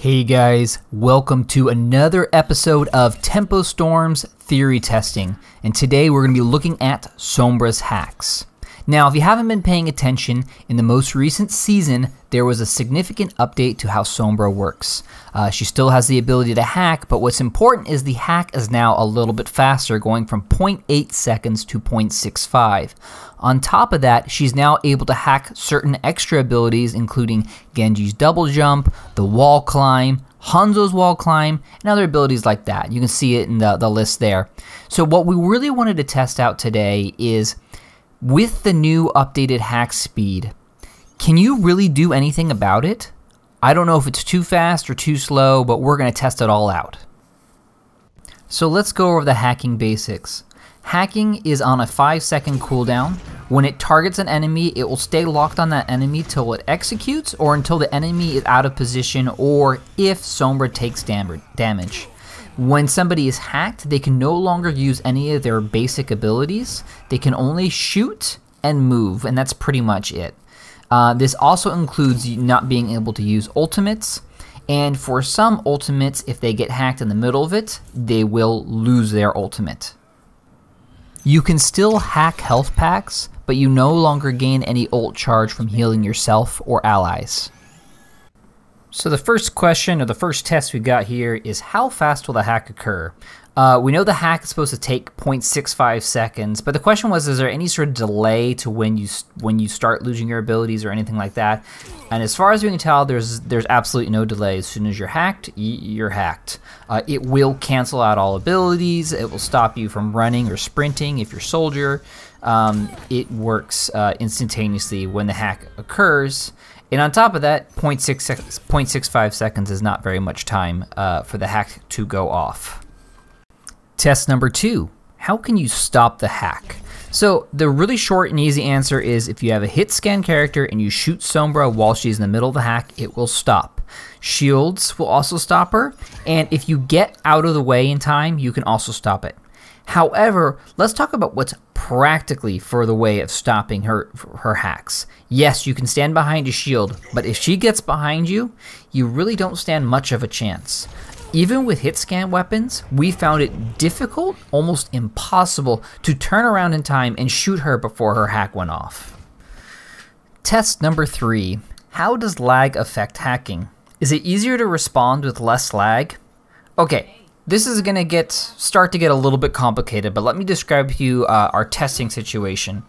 Hey guys, welcome to another episode of Tempo Storm's Theory Testing, and today we're going to be looking at Sombra's hacks. Now, if you haven't been paying attention, in the most recent season, there was a significant update to how Sombra works. She still has the ability to hack, but what's important is the hack is now a little bit faster, going from 0.8 seconds to 0.65. On top of that, she's now able to hack certain extra abilities, including Genji's double jump, the wall climb, Hanzo's wall climb, and other abilities like that. You can see it in the list there. So what we really wanted to test out today is, with the new updated hack speed, can you really do anything about it? I don't know if it's too fast or too slow, but we're going to test it all out. So let's go over the hacking basics. Hacking is on a 5-second cooldown. When it targets an enemy, it will stay locked on that enemy till it executes or until the enemy is out of position or if Sombra takes damage. When somebody is hacked, they can no longer use any of their basic abilities. They can only shoot and move, and that's pretty much it. This also includes not being able to use ultimates, and for some ultimates, if they get hacked in the middle of it, they will lose their ultimate. You can still hack health packs, but you no longer gain any ult charge from healing yourself or allies. So the first question, or the first test we got here, is how fast will the hack occur? We know the hack is supposed to take 0.65 seconds, but the question was, is there any sort of delay to when you start losing your abilities or anything like that? And as far as we can tell, there's absolutely no delay. As soon as you're hacked, you're hacked. It will cancel out all abilities. It will stop you from running or sprinting if you're soldier. It works instantaneously when the hack occurs. And on top of that, 0.65 seconds is not very much time for the hack to go off. Test number 2, how can you stop the hack? So the really short and easy answer is if you have a hit scan character and you shoot Sombra while she's in the middle of the hack, it will stop. Shields will also stop her, and if you get out of the way in time, you can also stop it. However, let's talk about what's practically for the way of stopping her hacks. Yes, you can stand behind a shield, but if she gets behind you, you really don't stand much of a chance. Even with hit scan weapons, we found it difficult, almost impossible, to turn around in time and shoot her before her hack went off. Test number 3, how does lag affect hacking? Is it easier to respond with less lag? Okay. This is going to start to get a little bit complicated, but let me describe to you our testing situation.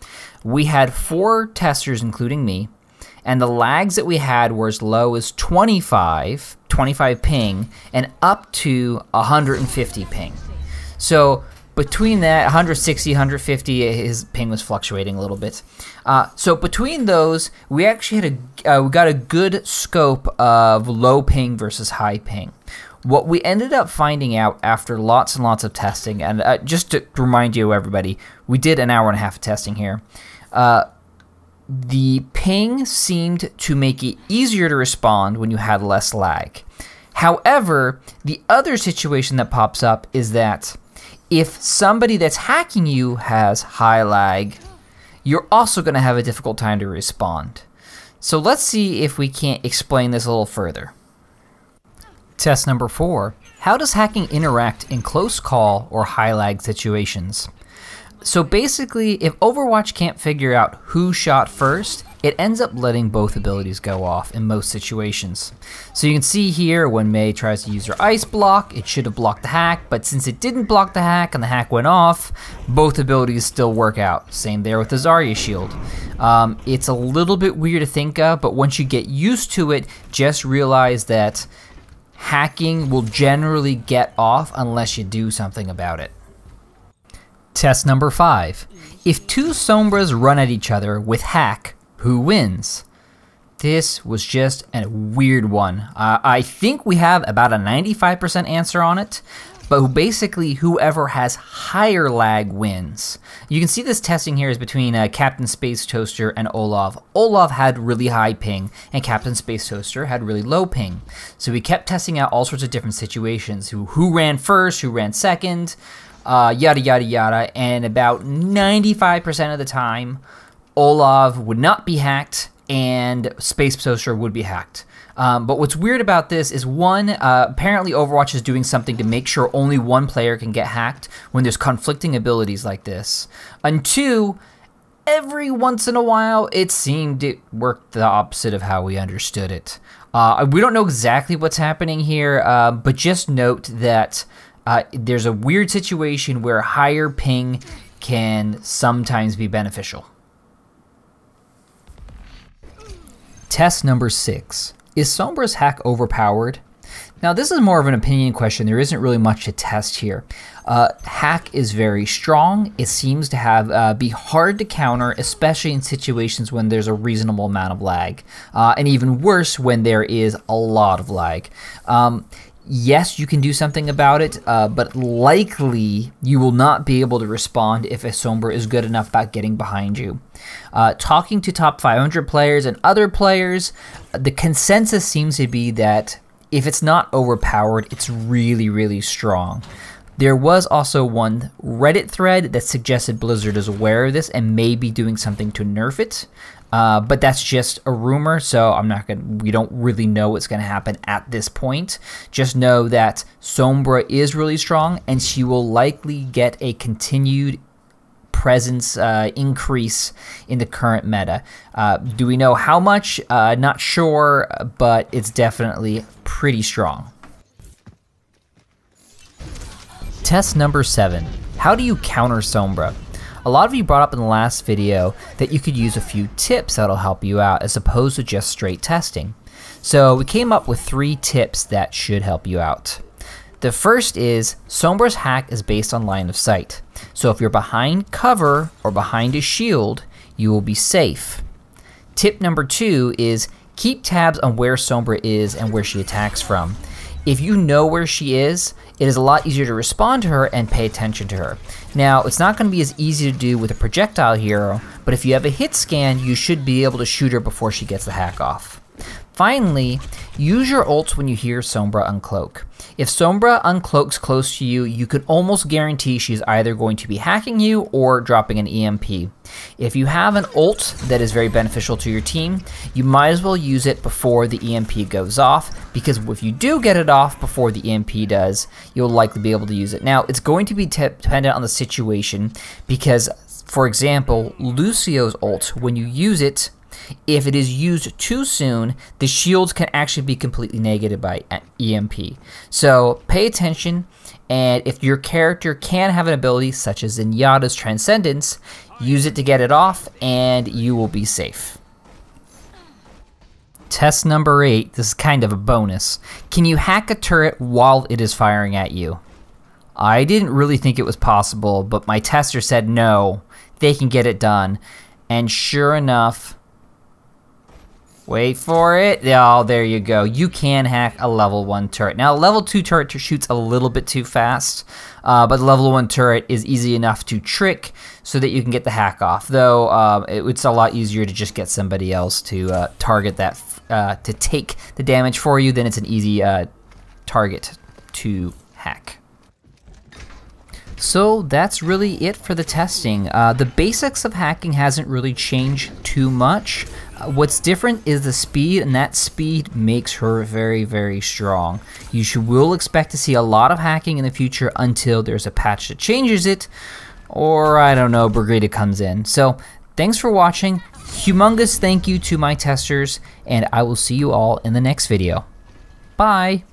We had 4 testers, including me, and the lags that we had were as low as 25 ping, and up to 150 ping. So between that, 160, 150, his ping was fluctuating a little bit. So between those, we actually had we got a good scope of low ping versus high ping. What we ended up finding out after lots and lots of testing, and just to remind you, everybody, we did an hour and a half of testing here. The ping seemed to make it easier to respond when you had less lag. However, the other situation that pops up is that if somebody that's hacking you has high lag, you're also going to have a difficult time to respond. So let's see if we can't explain this a little further. Test number 4, how does hacking interact in close call or high lag situations? So basically, if Overwatch can't figure out who shot first, it ends up letting both abilities go off in most situations. So you can see here when Mei tries to use her ice block, it should have blocked the hack, but since it didn't block the hack and the hack went off, both abilities still work out. Same there with the Zarya shield. It's a little bit weird to think of, but once you get used to it, just realize that hacking will generally get off unless you do something about it. Test number 5. If 2 Sombras run at each other with hack, who wins? This was just a weird one. I think we have about a 95% answer on it, but basically whoever has higher lag wins. You can see this testing here is between Captain Space Toaster and Olaf. Olaf had really high ping, and Captain Space Toaster had really low ping. So we kept testing out all sorts of different situations. Who ran first, who ran second, yada yada yada, and about 95% of the time, Olaf would not be hacked and Space Toaster would be hacked. But what's weird about this is one, apparently Overwatch is doing something to make sure only one player can get hacked when there's conflicting abilities like this. And two, every once in a while it seemed it worked the opposite of how we understood it. We don't know exactly what's happening here, but just note that there's a weird situation where higher ping can sometimes be beneficial. Test number 6. Is Sombra's hack overpowered? Now this is more of an opinion question. There isn't really much to test here. Hack is very strong. It seems to have be hard to counter, especially in situations when there's a reasonable amount of lag. And even worse when there is a lot of lag. Yes, you can do something about it, but likely you will not be able to respond if a Sombra is good enough about getting behind you. Talking to top 500 players and other players, the consensus seems to be that if it's not overpowered, it's really, really strong. There was also one Reddit thread that suggested Blizzard is aware of this and may be doing something to nerf it. But that's just a rumor, so we don't really know what's going to happen at this point. Just know that Sombra is really strong, and she will likely get a continued presence increase in the current meta. Do we know how much? Not sure, but it's definitely pretty strong. Test number 7. How do you counter Sombra? A lot of you brought up in the last video that you could use a few tips that'll help you out as opposed to just straight testing. So we came up with 3 tips that should help you out. The first is Sombra's hack is based on line of sight. So if you're behind cover or behind a shield, you will be safe. Tip number 2 is keep tabs on where Sombra is and where she attacks from. If you know where she is, it is a lot easier to respond to her and pay attention to her. Now, it's not going to be as easy to do with a projectile hero, but if you have a hit scan, you should be able to shoot her before she gets the hack off. Finally, use your ults when you hear Sombra uncloak. If Sombra uncloaks close to you, you can almost guarantee she's either going to be hacking you or dropping an EMP. If you have an ult that is very beneficial to your team, you might as well use it before the EMP goes off, because if you do get it off before the EMP does, you'll likely be able to use it. Now, it's going to be dependent on the situation, because, for example, Lucio's ult, when you use it, if it is used too soon, the shields can actually be completely negated by EMP. So pay attention, and if your character can have an ability such as Zenyatta's Transcendence, use it to get it off and you will be safe. Test number 8, this is kind of a bonus. Can you hack a turret while it is firing at you? I didn't really think it was possible, but my tester said no, they can get it done. And sure enough, wait for it. Oh, there you go. You can hack a level 1 turret. Now, a level 2 turret shoots a little bit too fast, but the level 1 turret is easy enough to trick so that you can get the hack off. Though, it's a lot easier to just get somebody else to target that, to take the damage for you. Then it's an easy target to hack. So that's really it for the testing. The basics of hacking hasn't really changed too much. What's different is the speed, and that speed makes her very, very strong. You will expect to see a lot of hacking in the future until there's a patch that changes it, or I don't know, Brigada comes in. So thanks for watching. Humongous thank you to my testers, and I will see you all in the next video. Bye!